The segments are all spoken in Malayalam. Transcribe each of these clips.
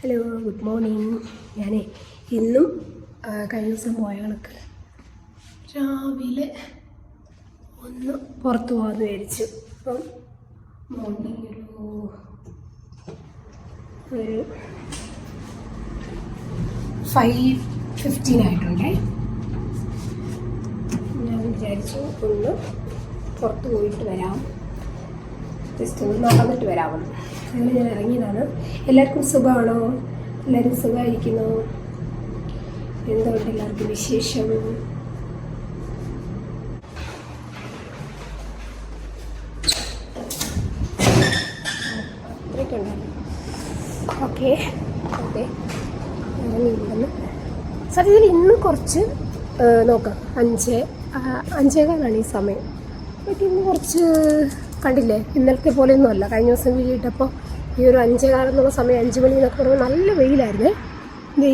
Hello, good morning. ഞാൻ ഇന്നും കഴിഞ്ഞ ദിവസം പോയ കണക്ക് രാവിലെ ഒന്ന് പുറത്ത് പോകാമെന്ന് വിചാരിച്ചു. അപ്പം മോർണിംഗ് ഒരു 5:15 ആയിട്ടുണ്ടേ. ഞാൻ വിചാരിച്ചു ഒന്ന് പുറത്ത് പോയിട്ട് വരാം, ജസ്റ്റ് ഒന്ന് നടന്നിട്ട് വരാമെന്ന്. അങ്ങനെ ഞാൻ ഇറങ്ങിയതാണ്. എല്ലാവർക്കും സുഖമാണോ? എല്ലാവരും സുഖമായിരിക്കുന്നു? എന്തുകൊണ്ട് എല്ലാവർക്കും വിശേഷം? അത്രയൊക്കെ ഉണ്ടായിരുന്നു. ഓക്കെ അതെ, ഇറങ്ങിയില്ലെന്ന് സത്യത്തിൽ ഇന്ന് കുറച്ച് നോക്കാം. 5:15 ഈ സമയം. ബട്ട് ഇന്ന് കുറച്ച് കണ്ടില്ലേ, ഇന്നലത്തെ പോലെയൊന്നും അല്ല. കഴിഞ്ഞ ദിവസം വീട്ടിട്ടപ്പോൾ ഈ ഒരു 5:15 എന്നുള്ള സമയം, 5 മണി എന്നൊക്കെ പറയുമ്പോൾ നല്ല വെയിലായിരുന്നേ.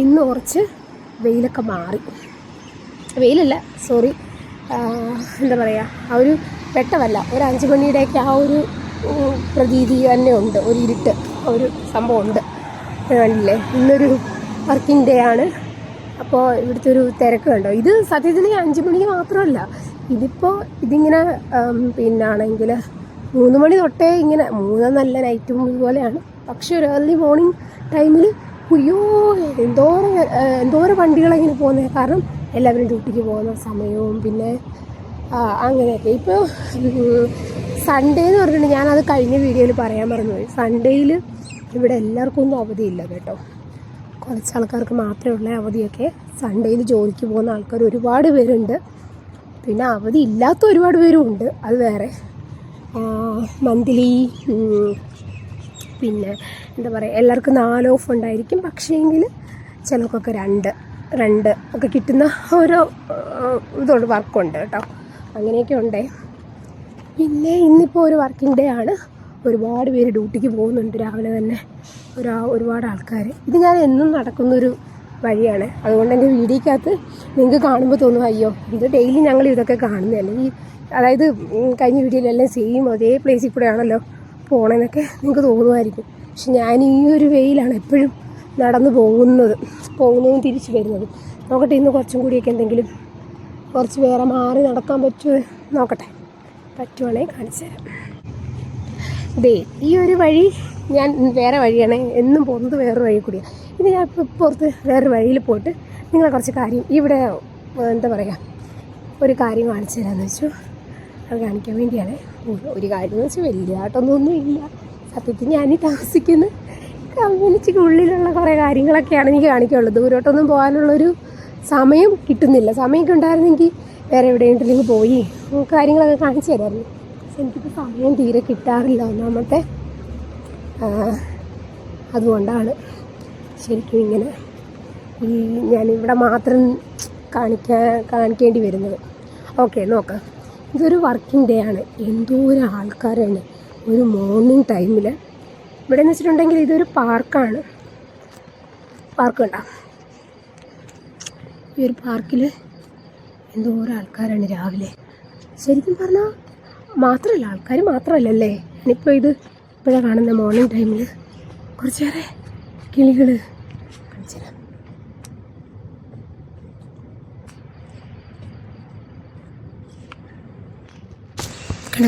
ഇന്ന് കുറച്ച് വെയിലൊക്കെ മാറി. വെയിലല്ല, സോറി, എന്താ പറയുക, ആ ഒരു വെട്ടമല്ല, ഒരു 5 മണിയുടെയൊക്കെ ആ ഒരു പ്രതീതി തന്നെ ഉണ്ട്. ഒരു ഇരുട്ട്, ഒരു സംഭവം ഉണ്ട്. കണ്ടില്ലേ, ഇന്നൊരു വർക്കിംഗ് ഡേ ആണ്. അപ്പോൾ ഇവിടുത്തെ ഒരു തിരക്ക് കണ്ടോ. ഇത് സത്യത്തിൽ 5 മണിക്ക് മാത്രമല്ല, ഇതിങ്ങനെ പിന്നാണെങ്കിൽ 3 മണി തൊട്ടേ ഇങ്ങനെ, 3 നല്ല നൈറ്റ് ഇതുപോലെയാണ്. പക്ഷെ ഒരു ഏർലി മോർണിംഗ് ടൈമിൽ എന്തോരം വണ്ടികളെങ്ങനെ പോകുന്നത്. കാരണം എല്ലാവരും ഡ്യൂട്ടിക്ക് പോകുന്ന സമയവും പിന്നെ അങ്ങനെയൊക്കെ. ഇപ്പോൾ സൺഡേ എന്ന് പറഞ്ഞിട്ടുണ്ടെങ്കിൽ, ഞാനത് കഴിഞ്ഞ വീഡിയോയിൽ പറയാൻ മറന്നുപോയി. സൺഡേയിൽ ഇവിടെ എല്ലാവർക്കും ഒന്നും അവധിയില്ല കേട്ടോ. കുറച്ച് ആൾക്കാർക്ക് മാത്രമേ ഉള്ള അവധിയൊക്കെ. സൺഡേയിൽ ജോലിക്ക് പോകുന്ന ആൾക്കാർ ഒരുപാട് പേരുണ്ട്. പിന്നെ അവധി ഇല്ലാത്ത ഒരുപാട് പേരും ഉണ്ട്, അത് വേറെ. മന്ത്ലി പിന്നെ എന്താ പറയുക, എല്ലാവർക്കും 4 ഓഫ് ഉണ്ടായിരിക്കും. പക്ഷേങ്കിൽ ചിലർക്കൊക്കെ 2 ഒക്കെ കിട്ടുന്ന ഓരോ ഇതുകൊണ്ട് വർക്കുണ്ട് കേട്ടോ. അങ്ങനെയൊക്കെ ഉണ്ടേ. പിന്നെ ഇന്നിപ്പോൾ ഒരു വർക്കിംഗ് ഡേ ആണ്. ഒരുപാട് പേര് ഡ്യൂട്ടിക്ക് പോകുന്നുണ്ട് രാവിലെ തന്നെ, ഒരുപാട് ആൾക്കാർ. ഇത് ഞാൻ എന്നും നടക്കുന്നൊരു വഴിയാണ്. അതുകൊണ്ട് എൻ്റെ വീഡിയോക്കകത്ത് നിങ്ങൾക്ക് കാണുമ്പോൾ തോന്നും, അയ്യോ ഇത് ഡെയിലി ഞങ്ങൾ ഇതൊക്കെ കാണുന്നതല്ലേ. അതായത് കഴിഞ്ഞ വീഡിയോയിലെല്ലാം സെയിം അതേ പ്ലേസിൽ കൂടെയാണല്ലോ പോകണമെന്നൊക്കെ നിങ്ങൾക്ക് തോന്നുമായിരിക്കും. പക്ഷെ ഞാൻ ഈ ഒരു വെയിലാണ് എപ്പോഴും നടന്നു പോകുന്നതും തിരിച്ചു വരുന്നതും. നോക്കട്ടെ, ഇന്ന് കുറച്ചും കൂടിയൊക്കെ എന്തെങ്കിലും കുറച്ച് വേറെ മാറി നടക്കാൻ പറ്റുമോ നോക്കട്ടെ. പറ്റുവാണെങ്കിൽ കാണിച്ചു തരാം. ഈ ഒരു വഴി ഞാൻ വേറെ വഴിയാണ്, എന്നും പോകുന്നത് വേറൊരു വഴി കൂടിയാണ്. ഇത് ഞാൻ ഇപ്പോൾ പുറത്ത് വേറൊരു വഴിയിൽ പോയിട്ട് നിങ്ങളെ കുറച്ച് കാര്യം ഇവിടെ എന്താ പറയുക, ഒരു കാര്യം കാണിച്ചു തരാമെന്ന് വെച്ചു. അത് കാണിക്കാൻ വേണ്ടിയാണ്. ഒരു കാര്യം എന്ന് വെച്ചാൽ വലിയതായിട്ടൊന്നും ഇല്ല. സത്യത്തിൽ ഞാൻ താമസിക്കുന്ന കമ്മ്യൂണിറ്റിക്ക് ഉള്ളിലുള്ള കുറേ കാര്യങ്ങളൊക്കെയാണ് എനിക്ക് കാണിക്കാനുള്ളത്. ദൂരോട്ടൊന്നും പോകാനുള്ളൊരു സമയം കിട്ടുന്നില്ല. സമയമൊക്കെ ഉണ്ടായിരുന്നെങ്കിൽ വേറെ എവിടെയെങ്കിലും പോയി കാര്യങ്ങളൊക്കെ കാണിച്ചു തരാമായിരുന്നു. പക്ഷെ എനിക്കിപ്പോൾ സമയം തീരെ കിട്ടാറില്ല ഒന്നാമത്തെ. അതുകൊണ്ടാണ് ശരിക്കും ഇങ്ങനെ ഞാനിവിടെ മാത്രം കാണിക്കേണ്ടി വരുന്നത്. ഓക്കെ, നോക്കാം. ഇതൊരു വർക്കിംഗ് ഡേ ആണ്. എന്തോരം ആൾക്കാരാണ് ഒരു മോർണിംഗ് ടൈമിൽ. ഇവിടെ എന്ന് വെച്ചിട്ടുണ്ടെങ്കിൽ ഇതൊരു പാർക്കാണ്. പാർക്ക് കണ്ടോ, ഈ ഒരു പാർക്കിൽ എന്തോരം ആൾക്കാരാണ് രാവിലെ. ശരിക്കും പറഞ്ഞാൽ ആൾക്കാർ മാത്രമല്ലല്ലേ. ഞാനിപ്പോൾ ഇപ്പോഴാണ് കാണുന്ന മോർണിംഗ് ടൈമിൽ കുറച്ചേറെ കിളികൾ കാണിച്ചു തരാം.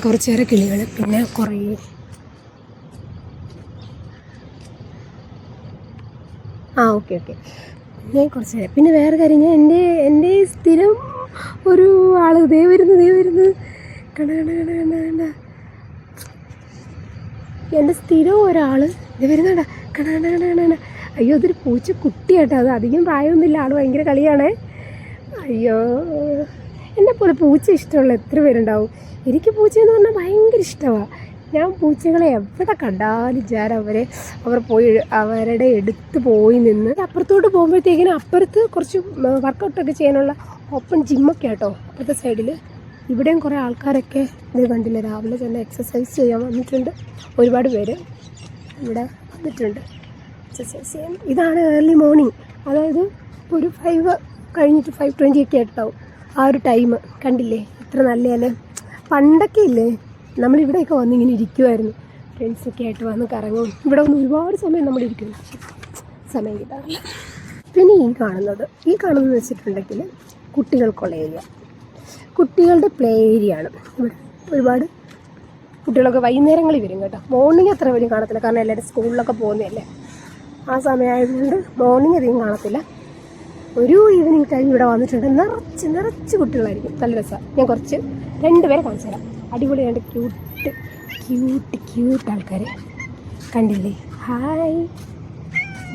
കുറച്ചേറെ കിളികൾ, പിന്നെ കുറേ ഓക്കെ പിന്നെ കുറച്ച്. പിന്നെ വേറെ കാര്യം, ഞാൻ എൻ്റെ സ്ഥിരം ഒരു ആൾ ദേ വരുന്നു കണ്ട എൻ്റെ സ്ഥിരം ഒരാൾ ഇത് വരുന്നുണ്ട കണ്ട. അയ്യോ, അതൊരു പൂച്ച കുട്ടിയാട്ടോ. അത് അധികം പ്രായമൊന്നുമില്ല. ആൾ ഭയങ്കര കളിയാണേ. അയ്യോ, എന്നെപ്പോലെ പൂച്ച ഇഷ്ടമുള്ള എത്ര പേരുണ്ടാവും. എനിക്ക് പൂച്ചയെന്ന് പറഞ്ഞാൽ ഭയങ്കര ഇഷ്ടമാണ്. ഞാൻ പൂച്ചകളെ എവിടെ കണ്ടാലും അവർ അവരുടെ അടുത്ത് പോയി നിന്ന് അപ്പുറത്തോട്ട് പോകുമ്പോഴത്തേക്കിനും അപ്പുറത്ത് കുറച്ച് വർക്കൗട്ടൊക്കെ ചെയ്യാനുള്ള ഓപ്പൺ ജിമ്മൊക്കെ ആട്ടോ അപ്പുറത്തെ സൈഡിൽ. ഇവിടെയും കുറേ ആൾക്കാരൊക്കെ ഇത് കണ്ടില്ല, രാവിലെ തന്നെ എക്സസൈസ് ചെയ്യാൻ വന്നിട്ടുണ്ട്. ഒരുപാട് പേര് ഇവിടെ വന്നിട്ടുണ്ട് എക്സസൈസ് ചെയ്യാൻ. ഇതാണ് ഏർലി മോർണിംഗ്. അതായത് ഒരു 5 കഴിഞ്ഞിട്ട് 5:20 ഒക്കെ ആയിട്ടുണ്ടാവും ആ ഒരു ടൈം. കണ്ടില്ലേ എത്ര നല്ലതല്ലേ. പണ്ടൊക്കെ ഇല്ലേ, നമ്മളിവിടെയൊക്കെ വന്നിങ്ങനെ ഇരിക്കുമായിരുന്നു. ഫ്രണ്ട്സൊക്കെ ആയിട്ട് വന്ന് കറങ്ങും. ഇവിടെ വന്ന് ഒരുപാട് സമയം നമ്മളിരിക്കുന്നു. സമയം കിട്ടാറില്ല. പിന്നെ ഈ കാണുന്നത് വെച്ചിട്ടുണ്ടെങ്കിൽ കുട്ടികൾക്കുള്ള ഏരിയ, കുട്ടികളുടെ പ്ലേ ഏരിയ ആണ്. ഇവിടെ ഒരുപാട് കുട്ടികളൊക്കെ വൈകുന്നേരങ്ങളിൽ വരും കേട്ടോ. മോർണിംഗ് അത്ര വലിയ കാണത്തില്ല, കാരണം എല്ലാവരും സ്കൂളിലൊക്കെ പോകുന്നതല്ലേ. ആ സമയമായതുകൊണ്ട് മോർണിംഗ് അധികം കാണത്തില്ല. ഒരു ഈവനിങ് ടൈം ഇവിടെ വന്നിട്ടുണ്ട്, നിറച്ച് കുട്ടികളായിരിക്കും. നല്ല രസമാണ്. ഞാൻ കുറച്ച് 2 പേരെ കാണിച്ചു തരാം. അടിപൊളിയായിട്ട് ക്യൂട്ട് ആൾക്കാർ കണ്ടില്ലേ. ഹായ്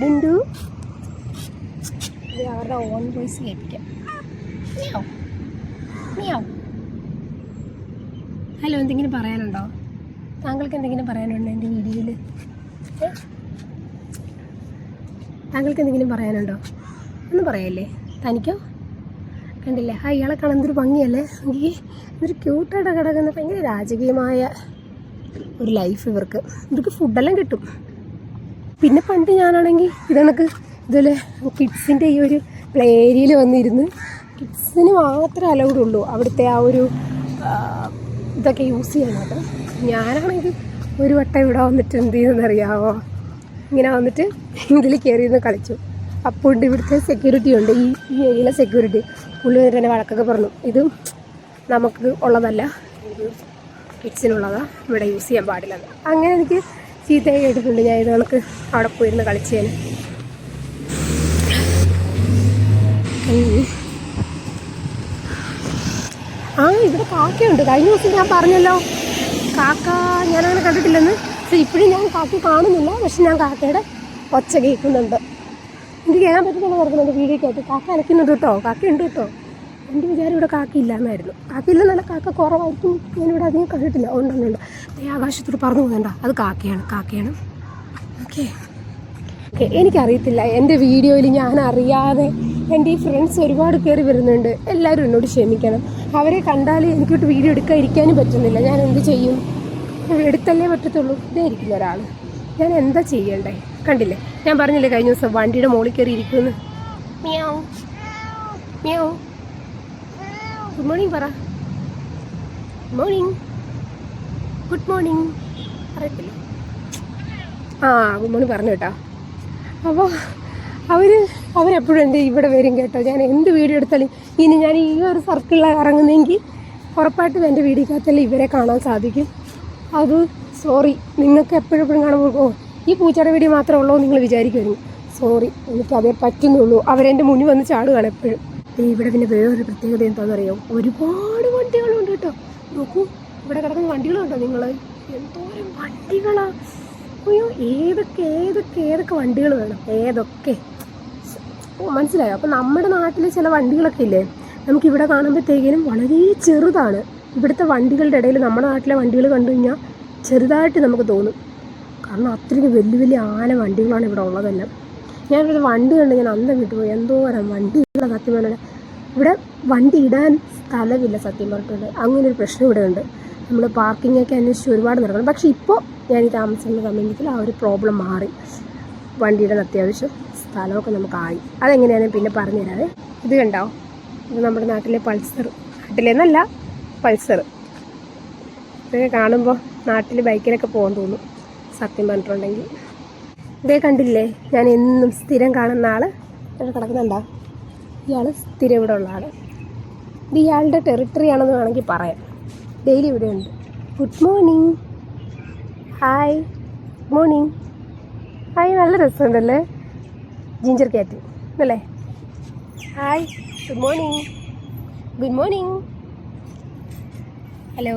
ഡുണ്ടു. ഇത് അവരുടെ ഓൺ വോയിസ് കേൾപ്പിക്കാം. ഹലോ, എന്തെങ്കിലും പറയാനുണ്ടോ? താങ്കൾക്ക് എന്തെങ്കിലും പറയാനുണ്ടോ എൻ്റെ വീഡിയോയിൽ? താങ്കൾക്ക് എന്തെങ്കിലും പറയാനുണ്ടോ? ഒന്നും പറയല്ലേ? തനിക്കോ? കണ്ടില്ലേ, ഇയാളെ കാണാൻ എന്തൊരു ഭംഗിയല്ലേ. എനിക്ക് ഇതൊരു ക്യൂട്ടായിട്ട് കിടക്കുന്ന ഭയങ്കര രാജകീയമായ ഒരു ലൈഫ് ഇവർക്ക് ഫുഡെല്ലാം കിട്ടും. പിന്നെ പണ്ട് ഞാനാണെങ്കിൽ ഇതുപോലെ കിഡ്സിൻ്റെ ഈ ഒരു പ്ലേ ഏരിയയിൽ വന്നിരുന്ന് കിഡ്സിന് മാത്രമേ അലൗഡ് ഉള്ളൂ അവിടുത്തെ ആ ഒരു ഇതൊക്കെ യൂസ് ചെയ്യാനായിട്ട്. ഞാനാണെങ്കിൽ ഒരു വട്ടം ഇവിടെ വന്നിട്ട് എന്ത് ചെയ്തെന്നറിയാമോ, ഇങ്ങനെ വന്നിട്ട് ഇതിൽ കയറിയിരുന്ന് കളിച്ചു. അപ്പോൾ ഉണ്ട് ഇവിടുത്തെ സെക്യൂരിറ്റി ഉണ്ട്, ഈ ഏരിയയിലെ സെക്യൂരിറ്റി. പുള്ളി വന്നിട്ട് തന്നെ വഴക്കൊക്കെ പറഞ്ഞു, ഇത് നമുക്ക് ഉള്ളതല്ല, ഇത് കിഡ്സിനുള്ളതാണ്, ഇവിടെ യൂസ് ചെയ്യാൻ പാടില്ല. അങ്ങനെ എനിക്ക് ചീത്തയായി കേട്ടിട്ടുണ്ട്. ഞാൻ ഇത് കണക്ക് അവിടെ പോയിരുന്ന് കളിച്ചേന്. ഇവിടെ കാക്കയുണ്ട്. കഴിഞ്ഞ ദിവസം ഞാൻ പറഞ്ഞല്ലോ കാക്ക ഞാനങ്ങനെ കണ്ടിട്ടില്ലെന്ന്. പക്ഷേ ഇപ്പോഴും ഞാൻ കാക്ക കാണുന്നില്ല, പക്ഷെ ഞാൻ കാക്കയുടെ ഒച്ച കേൾക്കുന്നുണ്ട്. എനിക്ക് കേൾക്കാൻ പറ്റുന്നുള്ള നടക്കുന്നുണ്ട് വീഡിയോക്കകത്ത്. കാക്ക അലക്കുന്നുണ്ട് കേട്ടോ, കാക്കയുണ്ട് കേട്ടോ. എൻ്റെ വിചാരം ഇവിടെ കാക്കയില്ലാന്നായിരുന്നു. കാക്കയില്ലെന്നല്ല, കാക്ക കുറവായിരിക്കും. ഞാനിവിടെ അധികം കണ്ടിട്ടില്ല. ഉണ്ടുണ്ട്. ആകാശത്തോട് പറന്നു പോകണ്ട, അത് കാക്കയാണ്. ഓക്കെ, എനിക്കറിയത്തില്ല, എൻ്റെ വീഡിയോയിൽ ഞാൻ അറിയാതെ എൻ്റെ ഈ ഫ്രണ്ട്സ് ഒരുപാട് കയറി വരുന്നുണ്ട്. എല്ലാവരും എന്നോട് ക്ഷമിക്കണം. അവരെ കണ്ടാൽ എനിക്കിട്ട് വീഡിയോ എടുക്കാതിരിക്കാനും പറ്റുന്നില്ല. ഞാൻ എന്ത് ചെയ്യും? എടുത്തല്ലേ പറ്റത്തുള്ളൂ. ഇതേ ഇരിക്കുന്ന ഒരാൾ, ഞാൻ എന്താ ചെയ്യണ്ടേ? കണ്ടില്ലേ, ഞാൻ പറഞ്ഞില്ലേ കഴിഞ്ഞ ദിവസം വണ്ടിയുടെ മുകളിൽ കയറി ഇരിക്കുമെന്ന്. Meow meow. ഗുഡ് മോർണിംഗ് പറ. ഗുഡ് മോർണിംഗ് പറയത്തില്ല. ഗുഡ് മോർണിംഗ് പറഞ്ഞു കേട്ടോ. അപ്പോൾ അവരെപ്പോഴും എൻ്റെ ഇവിടെ വരും കേട്ടോ. ഞാൻ എന്ത് വീഡിയോ എടുത്താലും ഇനി ഞാൻ ഈ ഒരു സർക്കിളിലാണ് ഇറങ്ങുന്നതെങ്കിൽ ഉറപ്പായിട്ടും എൻ്റെ വീഡിയോക്കകത്തല്ലേ ഇവരെ കാണാൻ സാധിക്കും. അത് സോറി, നിങ്ങൾക്ക് എപ്പോഴും കാണുമ്പോൾ ഈ പൂച്ചയുടെ വീഡിയോ മാത്രമേ ഉള്ളൂ നിങ്ങൾ വിചാരിക്കുമായിരുന്നു. സോറി, എനിക്കതേ പറ്റുന്നുള്ളൂ. അവരെൻ്റെ മുന്നിൽ വന്ന് ചാടുകയാണ് എപ്പോഴും. ഇവിടെ പിന്നെ വേറൊരു പ്രത്യേകത എന്താണെന്നറിയാം, ഒരുപാട് വണ്ടികളുണ്ട് കേട്ടോ. നോക്കൂ, ഇവിടെ കിടക്കുന്ന വണ്ടികളുണ്ടോ നിങ്ങൾ? എന്തോരം വണ്ടികളാണ്! അയ്യോ, ഏതൊക്കെ വണ്ടികൾ വേണം, ഏതൊക്കെ മനസ്സിലായോ? അപ്പോൾ നമ്മുടെ നാട്ടിൽ ചില വണ്ടികളൊക്കെ ഇല്ലേ, നമുക്കിവിടെ കാണുമ്പോഴത്തേക്കിനും വളരെ ചെറുതാണ്. ഇവിടുത്തെ വണ്ടികളുടെ ഇടയിൽ നമ്മുടെ നാട്ടിലെ വണ്ടികൾ കണ്ടു കഴിഞ്ഞാൽ ചെറുതായിട്ട് നമുക്ക് തോന്നും. കാരണം അത്രയ്ക്ക് വലിയ ആന വണ്ടികളാണ് ഇവിടെ ഉള്ളതെല്ലാം. ഞാനിവിടെ വണ്ടി കണ്ട് ഞാൻ അന്തം വിട്ടുപോയി. എന്തോരം വണ്ടികളാണ് സത്യം പറഞ്ഞാൽ. ഇവിടെ വണ്ടി ഇടാൻ സ്ഥലമില്ല സത്യം പറഞ്ഞിട്ടുണ്ട്. അങ്ങനൊരു പ്രശ്നം ഇവിടെ ഉണ്ട്. നമ്മൾ പാർക്കിങ്ങൊക്കെ അന്വേഷിച്ച് ഒരുപാട് നടക്കണം. പക്ഷേ ഇപ്പോൾ ഞാൻ ഈ താമസിക്കുന്ന കമ്മ്യൂണിറ്റിയിൽ ആ ഒരു പ്രോബ്ലം മാറി. വണ്ടിയുടെ അത്യാവശ്യം സ്ഥലമൊക്കെ നമുക്കായി. അതെങ്ങനെയാണ് പിന്നെ പറഞ്ഞുതരാതെ. ഇത് കണ്ടോ, ഇത് നമ്മുടെ നാട്ടിലെ പൾസർ. നാട്ടിലെന്നല്ല, പൾസർ. ഇതൊക്കെ കാണുമ്പോൾ നാട്ടിൽ ബൈക്കിലൊക്കെ പോകാൻ തോന്നും സത്യം പറഞ്ഞിട്ടുണ്ടെങ്കിൽ. ഇതേ കണ്ടില്ലേ, ഞാൻ എന്നും സ്ഥിരം കാണുന്ന ആൾ ഇവിടെ കിടക്കുന്നുണ്ടോ? ഇയാൾ സ്ഥിരം ഇവിടെ ഉള്ള ആൾ. ഇത് ഇയാളുടെ ടെറിട്ടറി ആണെന്ന് വേണമെങ്കിൽ പറയാം. ഡെയിലി ഇവിടെ ഉണ്ട്. Good morning. Hi, good morning. Hi, നല്ല രസമുണ്ടല്ലേ ജിഞ്ചർ ക്യാറ്റ് അല്ലേ? Hi, good morning. Hello,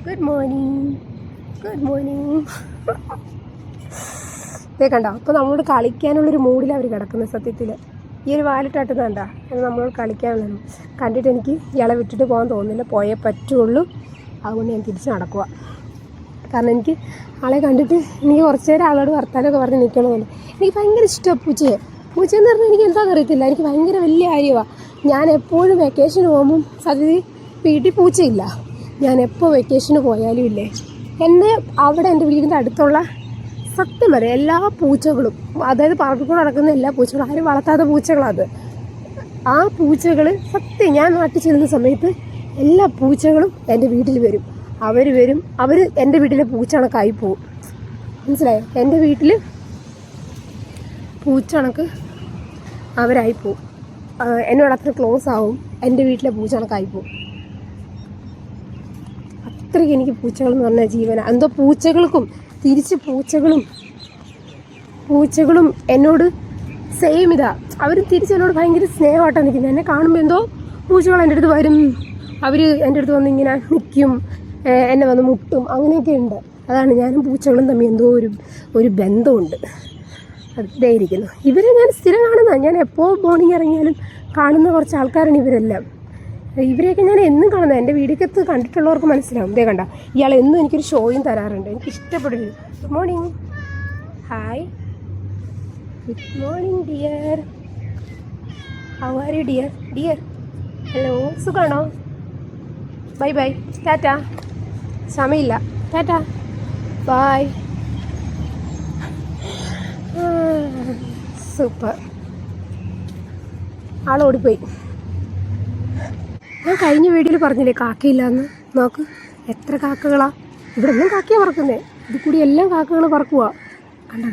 good morning. ഇതേ കണ്ടോ, അപ്പോൾ നമ്മളോട് കളിക്കാനുള്ളൊരു മൂഡിലാണ് അവർ കിടക്കുന്നത് സത്യത്തിൽ. ഈ ഒരു വാലിട്ടാട്ടുന്നതാ, അത് നമ്മളോട് കളിക്കാനുള്ളൂ. കണ്ടിട്ട് എനിക്ക് ഇയാളെ വിട്ടിട്ട് പോകാൻ തോന്നുന്നില്ല, പോയേ പറ്റുള്ളൂ. അതുകൊണ്ട് ഞാൻ തിരിച്ച് നടക്കുക. കാരണം എനിക്ക് ആളെ കണ്ടിട്ട് എനിക്ക് കുറച്ച് നേരം ആളോട് വർത്താനമൊക്കെ പറഞ്ഞ് നിൽക്കണമെന്നുണ്ട്. എനിക്ക് ഭയങ്കര ഇഷ്ടമാണ് പൂച്ചയെന്ന് പറഞ്ഞാൽ എനിക്ക് എന്താണെന്ന് അറിയത്തില്ല, എനിക്ക് ഭയങ്കര വലിയ കാര്യമാണ്. ഞാൻ എപ്പോഴും വെക്കേഷന് പോകുമ്പം സത്യത്തിൽ വീട്ടിൽ പൂച്ചയില്ല. ഞാൻ എപ്പോൾ വെക്കേഷന് പോയാലും ഇല്ലേ, എന്നെ അവിടെ എൻ്റെ വീടിൻ്റെ അടുത്തുള്ള സത്യം പറയാം എല്ലാ പൂച്ചകളും, അതായത് പറമ്പിൽ കൂടെ നടക്കുന്ന എല്ലാ പൂച്ചകളും, ആരും വളർത്താത്ത പൂച്ചകളത്. ആ പൂച്ചകൾ സത്യം ഞാൻ നാട്ടിൽ ചെല്ലുന്ന സമയത്ത് എല്ലാ പൂച്ചകളും എൻ്റെ വീട്ടിൽ വരും. അവർ എൻ്റെ വീട്ടിലെ പൂച്ച കണക്കായി പോവും. മനസ്സിലായോ? എൻ്റെ വീട്ടിൽ പൂച്ച കണക്ക് അവരായിപ്പോവും. എന്നോട് അത്ര ക്ലോസ് ആവും. എൻ്റെ വീട്ടിലെ പൂച്ച കണക്കായിപ്പോവും. അത്രയ്ക്ക് എനിക്ക് പൂച്ചകളെന്ന് പറഞ്ഞാൽ ജീവന. എന്തോ പൂച്ചകൾക്കും തിരിച്ച് പൂച്ചകളും എന്നോട് സെയിം ഇതാ. അവരും തിരിച്ച് എന്നോട് ഭയങ്കര സ്നേഹമായിട്ടാണ് നിൽക്കുന്നത്. എന്നെ കാണുമ്പോൾ എന്തോ പൂച്ചകൾ എൻ്റെ അടുത്ത് വരും, അവർ എൻ്റെ അടുത്ത് വന്ന് ഇങ്ങനെ നിൽക്കും, എന്നെ വന്ന് മുട്ടും, അങ്ങനെയൊക്കെ ഉണ്ട്. അതാണ് ഞാനും പൂച്ചകളും തമ്മിൽ എന്തോ ഒരു ബന്ധമുണ്ട്. അതേ ഇരിക്കുന്നു. ഇവരെ ഞാൻ സ്ഥിരം കാണുന്നതാണ്. ഞാൻ എപ്പോൾ മോർണിംഗ് ഇറങ്ങിയാലും കാണുന്ന കുറച്ച് ആൾക്കാരാണ് ഇവരെല്ലാം. ഇവരെയൊക്കെ ഞാൻ എന്നും കാണുന്നത്. എൻ്റെ വീടിക്കകത്ത് കണ്ടിട്ടുള്ളവർക്ക് മനസ്സിലാവും. ഇതേ കണ്ട, ഇയാൾ എന്നും എനിക്കൊരു ഷോയും തരാറുണ്ട്. എനിക്ക് ഇഷ്ടപ്പെടുന്നു. Good morning. Hi, good morning dear. How are you dear? Hello, സുഖമാണോ? Bye bye, tata. സമയമില്ല, ടാറ്റ, ബൈ. സൂപ്പർ. ആളോടിപ്പോയി. ഞാൻ കഴിഞ്ഞ വീഡിയോയിൽ പറഞ്ഞില്ലേ കാക്കയില്ലാന്ന്. നോക്ക് എത്ര കാക്കകളാ. ഇവിടെ ഒന്നും കാക്കയാണ് പറക്കുന്നേ. ഇത് കൂടി എല്ലാം കാക്കകൾ പറക്കുക. കണ്ട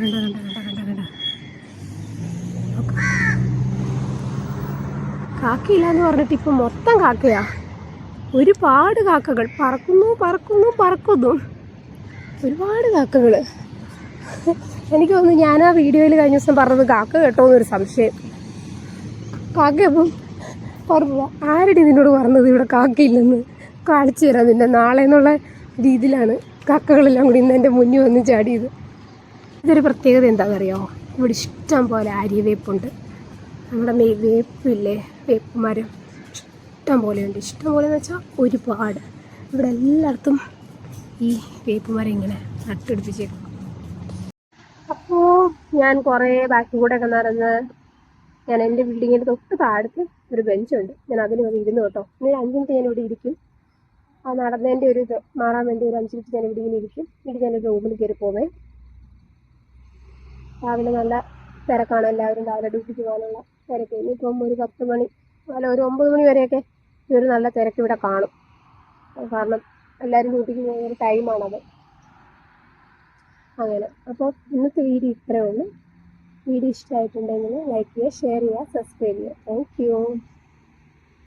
കാക്കയില്ലാന്ന് പറഞ്ഞിട്ട് ഇപ്പം മൊത്തം കാക്കയാ. ഒരുപാട് കാക്കകൾ പറക്കുന്നു. ഒരുപാട് കാക്കകൾ. എനിക്ക് തോന്നുന്നു ഞാൻ ആ വീഡിയോയിൽ കഴിഞ്ഞ ദിവസം പറഞ്ഞത് കാക്ക കേട്ടോ എന്നൊരു സംശയം. കാക്കയപ്പം പറഞ്ഞ ആരുടെ ഇതിനോട് പറഞ്ഞത് ഇവിടെ കാക്കയില്ലെന്ന്? കാണിച്ചു തരാം നിന്നെ നാളെ എന്നുള്ള രീതിയിലാണ് കാക്കകളെല്ലാം കൂടി ഇന്ന് എൻ്റെ മുന്നിൽ വന്ന് ചാടിയത്. ഇതൊരു പ്രത്യേകത എന്താണെന്നറിയോ? ഇവിടെ ഇഷ്ടം പോലെ ആര്യവേപ്പുണ്ട്. നമ്മുടെ വേപ്പില്ലേ, വേപ്പ് മരം ഇഷ്ടം പോലെയുണ്ട്. ഇഷ്ടം പോലെ എന്ന് വെച്ചാൽ ഒരുപാട്. ഇവിടെ എല്ലായിടത്തും ഈ വേപ്പ് മരം ഇങ്ങനെ നട്ടുപിടിപ്പിച്ചേക്കും. അപ്പോൾ ഞാൻ കുറേ ബാക്കി കൂടെ ഒക്കെ നടന്ന് ഞാൻ എൻ്റെ ബിൽഡിങ്ങിൻ്റെ തൊട്ട് താഴത്ത് ഒരു ബെഞ്ചുണ്ട്. ഞാൻ അതിന് വന്ന് ഇരുന്നു കേട്ടോ. ഇനി 5 മിനിറ്റ് ഞാൻ ഇവിടെ ഇരിക്കും. ആ നടന്നതിൻ്റെ ഒരു ഇത് മാറാൻ വേണ്ടി ഒരു 5 മിനിറ്റ് ഞാൻ ഇവിടെ ഇങ്ങനെ ഇരിക്കും. എന്നിട്ട് ഞാൻ റൂമിൽ കയറി പോവേ. രാവിലെ നല്ല തിരക്കാണ്. എല്ലാവരും രാവിലെ ഡ്യൂട്ടിക്ക് പോകാനുള്ള തിരക്ക്. ഇനിയിപ്പം ഒരു 10 മണി അല്ല ഒരു 9 മണി വരെയൊക്കെ ഈ ഒരു നല്ല തിരക്ക് ഇവിടെ കാണും. കാരണം എല്ലാവരും ഡ്യൂട്ടിക്ക് പോകുന്ന ഒരു ടൈമാണത്. അങ്ങനെ. അപ്പോൾ ഇന്നത്തെ വീഡിയോ ഇത്രയേ ഉള്ളൂ. വീഡിയോ ഇഷ്ടമായിട്ടുണ്ടെങ്കിൽ ലൈക്ക് ചെയ്യുക, ഷെയർ ചെയ്യുക, സബ്സ്ക്രൈബ് ചെയ്യുക. Thank you.